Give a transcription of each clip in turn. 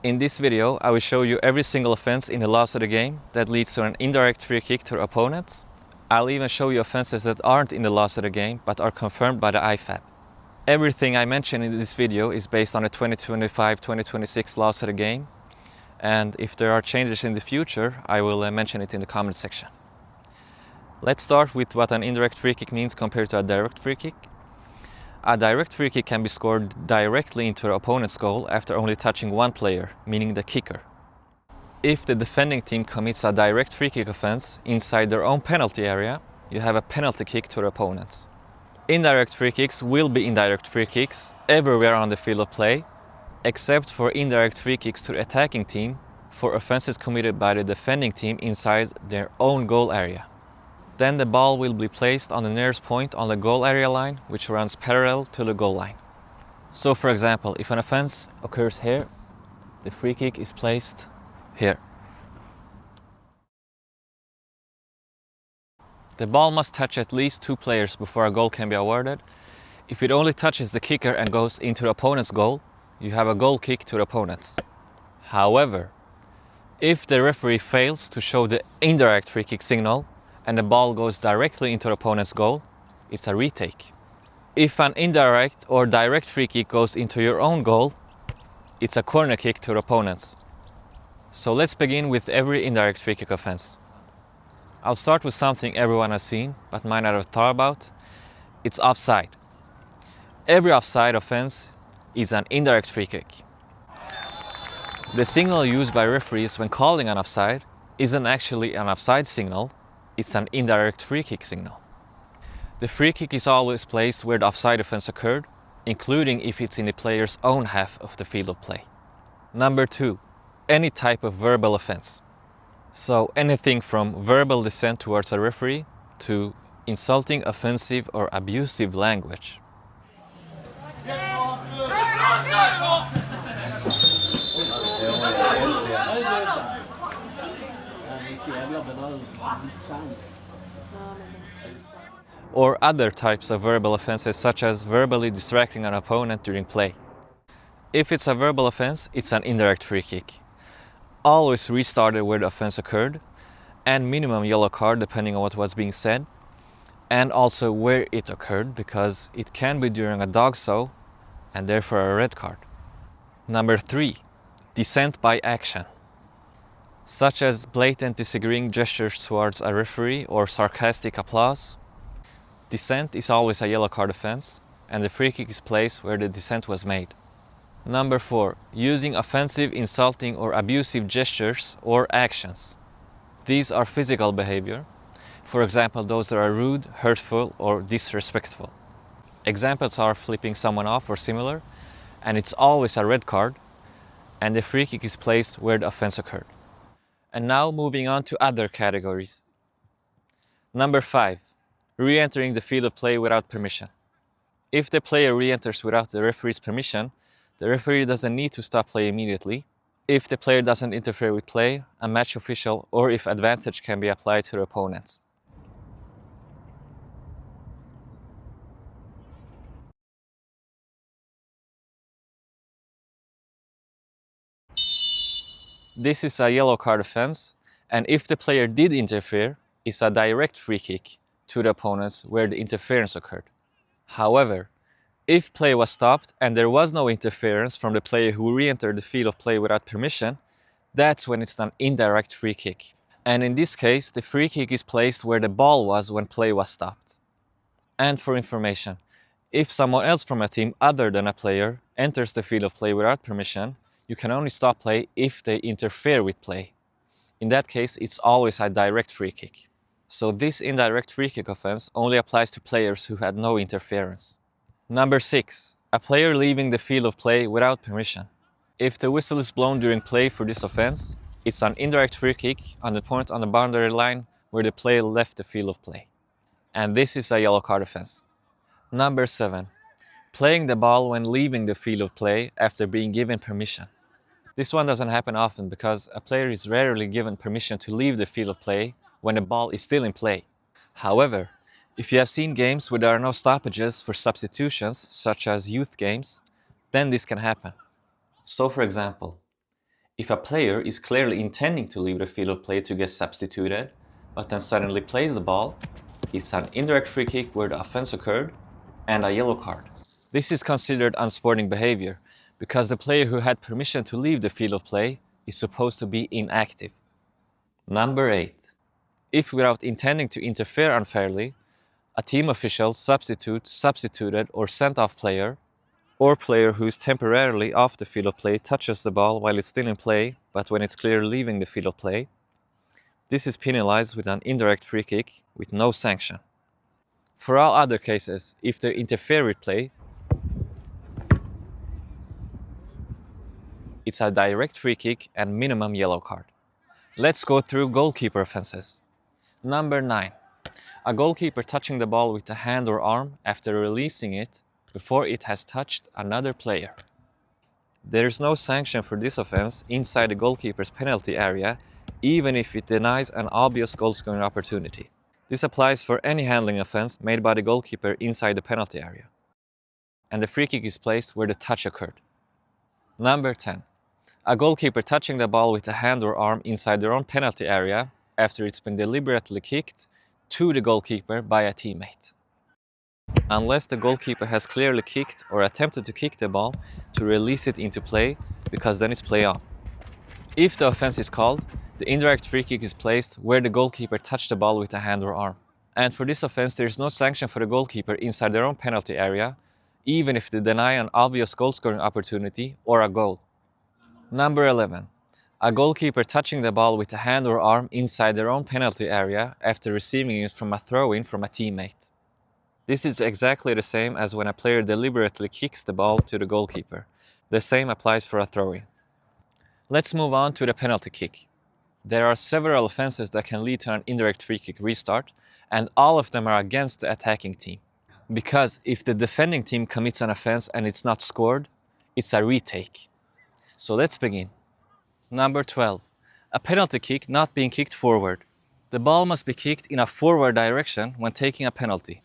In this video, I will show you every single offense in the laws of the game that leads to an indirect free kick to opponents. I'll even show you offenses that aren't in the laws of the game but are confirmed by the IFAB. Everything I mention in this video is based on the 2025-2026 laws of the game, and if there are changes in the future, I will mention it in the comment section. Let's start with what an indirect free kick means compared to a direct free kick. A direct free kick can be scored directly into the opponent's goal after only touching one player, meaning the kicker. If the defending team commits a direct free kick offense inside their own penalty area, you have a penalty kick to the opponents. Indirect free kicks will be indirect free kicks everywhere on the field of play, except for indirect free kicks to the attacking team for offenses committed by the defending team inside their own goal area. Then the ball will be placed on the nearest point on the goal area line, which runs parallel to the goal line. So for example, if an offense occurs here, the free kick is placed here. The ball must touch at least two players before a goal can be awarded. If it only touches the kicker and goes into the opponent's goal, you have a goal kick to the opponents. However, if the referee fails to show the indirect free kick signal and the ball goes directly into the opponent's goal, it's a retake. If an indirect or direct free kick goes into your own goal, it's a corner kick to the opponents. So let's begin with every indirect free kick offense. I'll start with something everyone has seen, but might not have thought about. It's offside. Every offside offense is an indirect free kick. The signal used by referees when calling an offside isn't actually an offside signal, it's an indirect free kick signal. The free kick is always placed where the offside offense occurred, including if it's in the player's own half of the field of play. Number 2, any type of verbal offense. So anything from verbal dissent towards a referee to insulting, offensive or abusive language. Or other types of verbal offenses, such as verbally distracting an opponent during play. If it's a verbal offense, it's an indirect free kick. Always restart it where the offense occurred, and minimum yellow card depending on what was being said, and also where it occurred, because it can be during a dog show and therefore a red card. Number 3, dissent by action, such as blatant disagreeing gestures towards a referee or sarcastic applause. Dissent is always a yellow card offense, and the free kick is placed where the dissent was made. Number 4, using offensive, insulting or abusive gestures or actions. These are physical behavior, for example those that are rude, hurtful or disrespectful. Examples are flipping someone off or similar, and it's always a red card, and the free kick is placed where the offense occurred. And now moving on to other categories. Number 5, re-entering the field of play without permission. If the player re-enters without the referee's permission, the referee doesn't need to stop play immediately. If the player doesn't interfere with play, a match official, or if advantage can be applied to the opponents. This is a yellow card offense, and if the player did interfere, it's a direct free kick to the opponents where the interference occurred. However, if play was stopped and there was no interference from the player who re-entered the field of play without permission, that's when it's an indirect free kick. And in this case, the free kick is placed where the ball was when play was stopped. And for information, if someone else from a team other than a player enters the field of play without permission, you can only stop play if they interfere with play. In that case, it's always a direct free kick. So this indirect free kick offense only applies to players who had no interference. Number 6, a player leaving the field of play without permission. If the whistle is blown during play for this offense, it's an indirect free kick on the point on the boundary line where the player left the field of play. And this is a yellow card offense. Number 7, playing the ball when leaving the field of play after being given permission. This one doesn't happen often because a player is rarely given permission to leave the field of play when the ball is still in play. However, if you have seen games where there are no stoppages for substitutions, such as youth games, then this can happen. So for example, If a player is clearly intending to leave the field of play to get substituted, but then suddenly plays the ball, it's an indirect free kick where the offense occurred and a yellow card. This is considered unsporting behavior because the player who had permission to leave the field of play is supposed to be inactive. Number 8. If without intending to interfere unfairly, a team official substituted or sent off player, or player who is temporarily off the field of play touches the ball while it's still in play, but when it's clearly leaving the field of play, this is penalized with an indirect free kick with no sanction. For all other cases, if they interfere with play, it's a direct free kick and minimum yellow card. Let's go through goalkeeper offenses. Number 9. A goalkeeper touching the ball with a hand or arm after releasing it before it has touched another player. There is no sanction for this offense inside the goalkeeper's penalty area, even if it denies an obvious goal-scoring opportunity. This applies for any handling offense made by the goalkeeper inside the penalty area, and the free kick is placed where the touch occurred. Number 10. A goalkeeper touching the ball with a hand or arm inside their own penalty area after it's been deliberately kicked to the goalkeeper by a teammate. Unless the goalkeeper has clearly kicked or attempted to kick the ball to release it into play, because then it's play on. If the offense is called, the indirect free kick is placed where the goalkeeper touched the ball with a hand or arm. And for this offense, there is no sanction for the goalkeeper inside their own penalty area, even if they deny an obvious goal-scoring opportunity or a goal. Number 11. A goalkeeper touching the ball with a hand or arm inside their own penalty area after receiving it from a throw-in from a teammate. This is exactly the same as when a player deliberately kicks the ball to the goalkeeper. The same applies for a throw-in. Let's move on to the penalty kick. There are several offenses that can lead to an indirect free kick restart, and all of them are against the attacking team. Because if the defending team commits an offense and it's not scored, it's a retake. So let's begin. Number 12. A penalty kick not being kicked forward. The ball must be kicked in a forward direction when taking a penalty.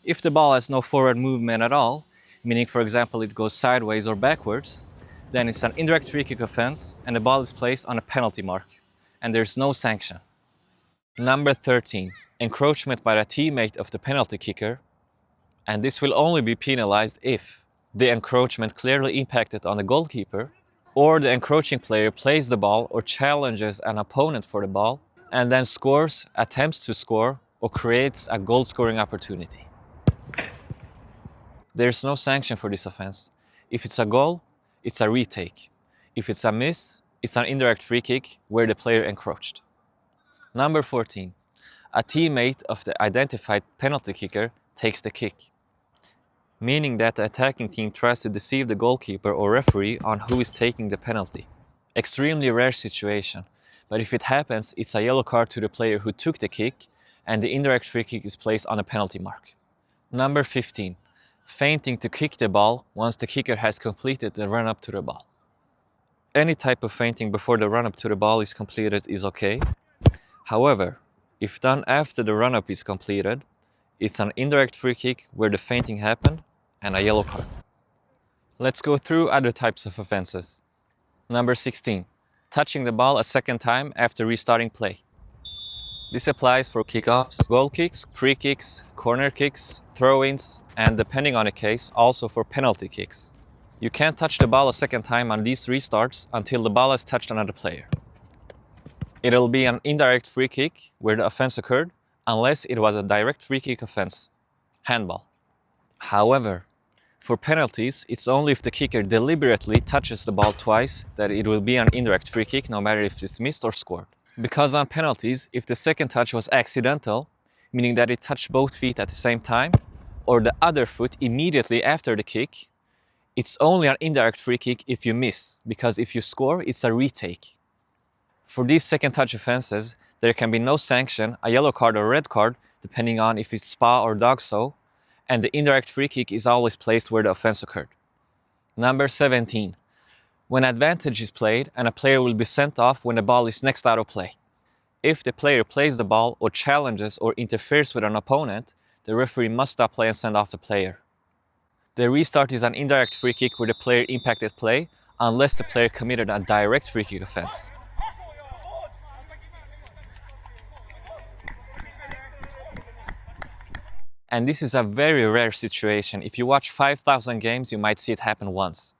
If the ball has no forward movement at all, meaning for example it goes sideways or backwards, then it's an indirect free kick offense and the ball is placed on a penalty mark, and there's no sanction. Number 13. Encroachment by a teammate of the penalty kicker, and this will only be penalized if the encroachment clearly impacted on the goalkeeper, or the encroaching player plays the ball or challenges an opponent for the ball, and then scores, attempts to score, or creates a goal-scoring opportunity. There's no sanction for this offense. If it's a goal, it's a retake. If it's a miss, it's an indirect free kick where the player encroached. Number 14. A teammate of the identified penalty kicker takes the kick, meaning that the attacking team tries to deceive the goalkeeper or referee on who is taking the penalty. Extremely rare situation, but if it happens, it's a yellow card to the player who took the kick, and the indirect free kick is placed on a penalty mark. Number 15. Feinting to kick the ball once the kicker has completed the run-up to the ball. Any type of feinting before the run-up to the ball is completed is okay. However, if done after the run-up is completed, it's an indirect free kick where the feinting happened and a yellow card. Let's go through other types of offenses. Number 16. Touching the ball a second time after restarting play. This applies for kickoffs, goal kicks, free kicks, corner kicks, throw-ins, and depending on the case, also for penalty kicks. You can't touch the ball a second time on these restarts until the ball has touched another player. It'll be an indirect free kick where the offense occurred, unless it was a direct free kick offense, handball. However, for penalties, it's only if the kicker deliberately touches the ball twice that it will be an indirect free kick, no matter if it's missed or scored. Because on penalties, if the second touch was accidental, meaning that it touched both feet at the same time, or the other foot immediately after the kick, it's only an indirect free kick if you miss, because if you score, it's a retake. For these second touch offenses, there can be no sanction, a yellow card or red card, depending on if it's spa or dogso, and the indirect free kick is always placed where the offense occurred. Number 17. When advantage is played and a player will be sent off when the ball is next out of play. If the player plays the ball or challenges or interferes with an opponent, the referee must stop play and send off the player. The restart is an indirect free kick where the player impacted play, unless the player committed a direct free kick offense. And this is a very rare situation. If you watch 5,000 games, you might see it happen once.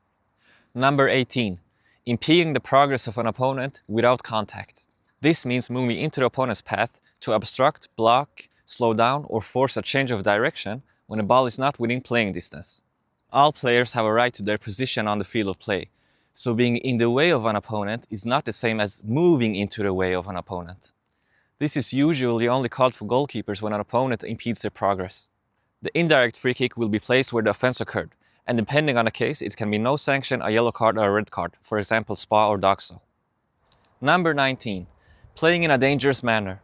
Number 18. Impeding the progress of an opponent without contact. This means moving into the opponent's path to obstruct, block, slow down, or force a change of direction when the ball is not within playing distance. All players have a right to their position on the field of play, so being in the way of an opponent is not the same as moving into the way of an opponent. This is usually only called for goalkeepers when an opponent impedes their progress. The indirect free kick will be placed where the offense occurred, and depending on the case, it can be no sanction, a yellow card, or a red card, for example, SPA or DOXO. Number 19. Playing in a dangerous manner.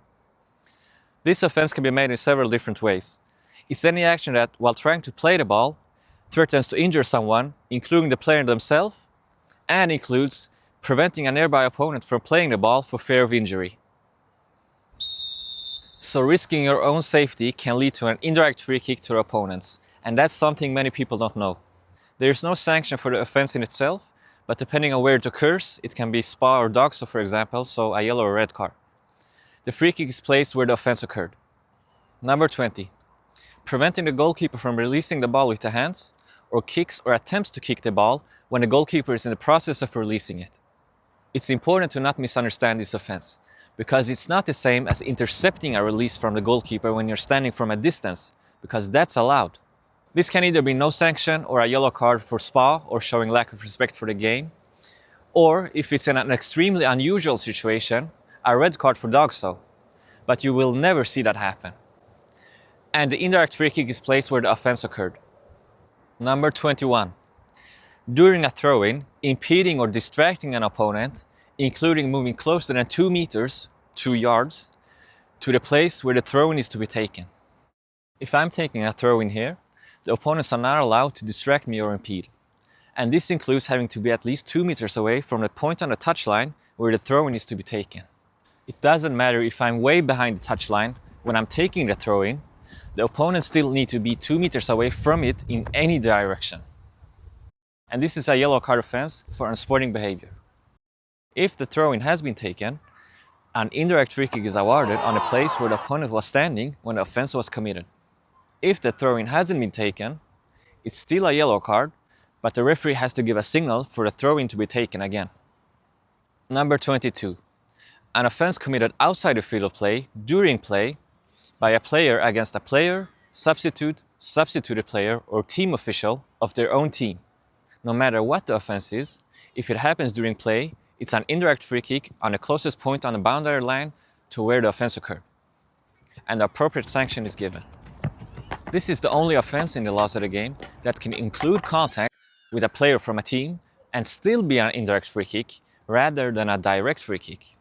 This offense can be made in several different ways. It's any action that, while trying to play the ball, threatens to injure someone, including the player themselves, and includes preventing a nearby opponent from playing the ball for fear of injury. So risking your own safety can lead to an indirect free kick to your opponents, and that's something many people don't know. There is no sanction for the offense in itself, but depending on where it occurs, it can be SPA or DOXO, for example, so a yellow or red card. The free kick is placed where the offense occurred. Number 20. Preventing the goalkeeper from releasing the ball with the hands, or kicks or attempts to kick the ball when the goalkeeper is in the process of releasing it. It's important to not misunderstand this offense, because it's not the same as intercepting a release from the goalkeeper when you're standing from a distance, because that's allowed. This can either be no sanction or a yellow card for SPA or showing lack of respect for the game, or if it's in an extremely unusual situation, a red card for DOXO, but you will never see that happen. And the indirect free kick is placed where the offense occurred. Number 21. During a throw-in, impeding or distracting an opponent, including moving closer than 2 meters, 2 yards, to the place where the throw-in is to be taken. If I'm taking a throw-in here, the opponents are not allowed to distract me or impede. And this includes having to be at least 2 meters away from the point on the touchline where the throw-in is to be taken. It doesn't matter if I'm way behind the touchline when I'm taking the throw-in, the opponents still need to be 2 meters away from it in any direction. And this is a yellow card offense for unsporting behavior. If the throw-in has been taken, an indirect free kick is awarded on the place where the opponent was standing when the offense was committed. If the throw-in hasn't been taken, it's still a yellow card, but the referee has to give a signal for the throw-in to be taken again. Number 22. An offense committed outside the field of play, during play, by a player against a player, substitute, substituted player, or team official of their own team. No matter what the offense is, if it happens during play, it's an indirect free kick on the closest point on the boundary line to where the offense occurred, and the appropriate sanction is given. This is the only offense in the laws of the game that can include contact with a player from a team and still be an indirect free kick rather than a direct free kick.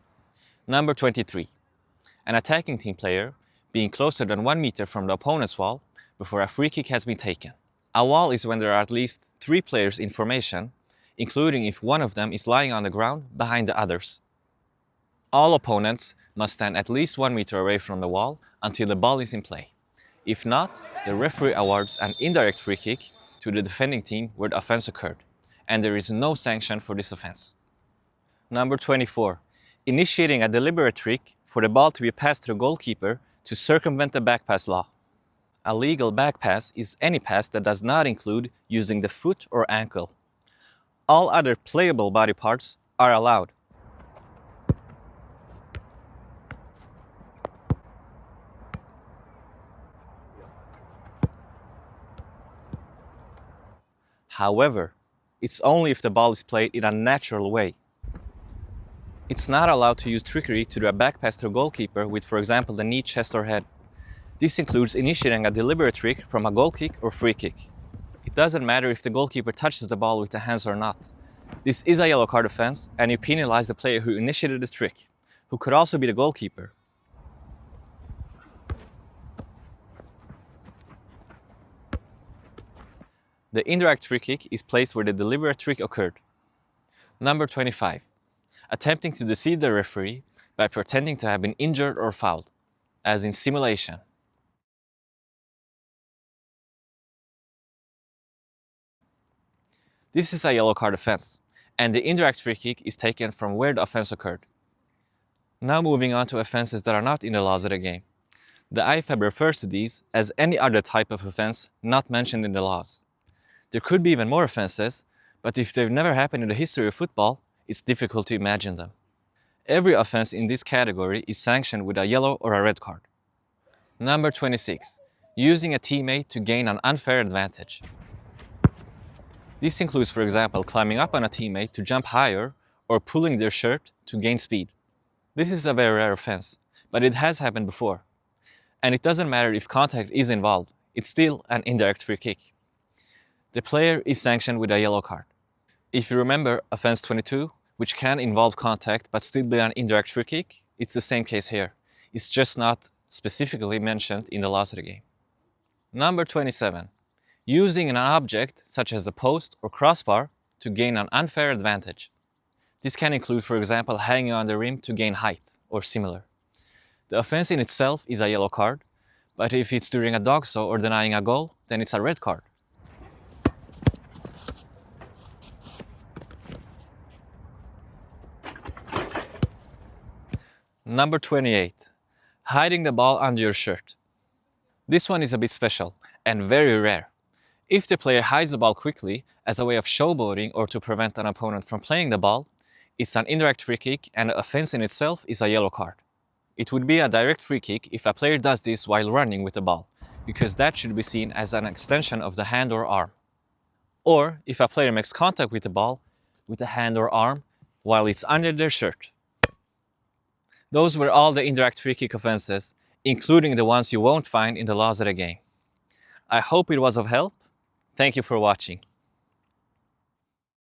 Number 23. An attacking team player being closer than 1 meter from the opponent's wall before a free kick has been taken. A wall is when there are at least 3 players in formation, including if one of them is lying on the ground behind the others. All opponents must stand at least 1 meter away from the wall until the ball is in play. If not, the referee awards an indirect free kick to the defending team where the offense occurred, and there is no sanction for this offense. Number 24. Initiating a deliberate trick for the ball to be passed to the goalkeeper to circumvent the backpass law. A legal backpass is any pass that does not include using the foot or ankle. All other playable body parts are allowed. However, it's only if the ball is played in a natural way. It's not allowed to use trickery to do a back pass to a goalkeeper with, for example, the knee, chest, or head. This includes initiating a deliberate trick from a goal kick or free kick. It doesn't matter if the goalkeeper touches the ball with the hands or not. This is a yellow card offense, and you penalize the player who initiated the trick, who could also be the goalkeeper. The indirect free kick is placed where the deliberate trick occurred. Number 25. Attempting to deceive the referee by pretending to have been injured or fouled, as in simulation. This is a yellow card offense, and the indirect free kick is taken from where the offense occurred. Now moving on to offenses that are not in the laws of the game. The IFAB refers to these as any other type of offense not mentioned in the laws. There could be even more offenses, but if they've never happened in the history of football, it's difficult to imagine them. Every offense in this category is sanctioned with a yellow or a red card. Number 26. Using a teammate to gain an unfair advantage. This includes, for example, climbing up on a teammate to jump higher or pulling their shirt to gain speed. This is a very rare offense, but it has happened before. And it doesn't matter if contact is involved, it's still an indirect free kick. The player is sanctioned with a yellow card. If you remember Offence 22, which can involve contact but still be an indirect free kick, it's the same case here. It's just not specifically mentioned in the laws of the game. Number 27. Using an object such as the post or crossbar to gain an unfair advantage. This can include, for example, hanging on the rim to gain height or similar. The offense in itself is a yellow card, but if it's during a dog saw or denying a goal, then it's a red card. Number 28. Hiding the ball under your shirt. This one is a bit special and very rare. If the player hides the ball quickly as a way of showboating or to prevent an opponent from playing the ball, it's an indirect free kick and the offense in itself is a yellow card. It would be a direct free kick if a player does this while running with the ball, because that should be seen as an extension of the hand or arm. Or if a player makes contact with the ball with the hand or arm while it's under their shirt. Those were all the indirect free kick offenses, including the ones you won't find in the laws of the game. I hope it was of help. Thank you for watching.